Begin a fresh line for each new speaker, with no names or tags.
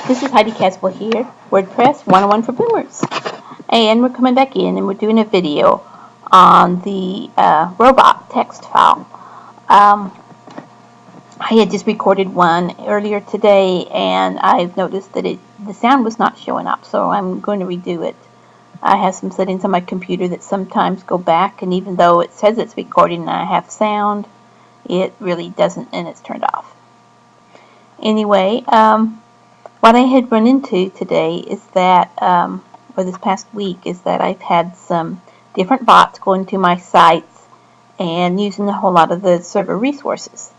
This is Heidi Caswell here, WordPress 101 for Boomers. And we're coming back in and we're doing a video on the robot text file. I had just recorded one earlier today and I've noticed that the sound was not showing up, so I'm going to redo it. I have some settings on my computer that sometimes go back, and even though it says it's recording and I have sound, it really doesn't, and it's turned off. Anyway, what I had run into today is that, or this past week, is that I've had some different bots going to my sites and using a whole lot of the server resources.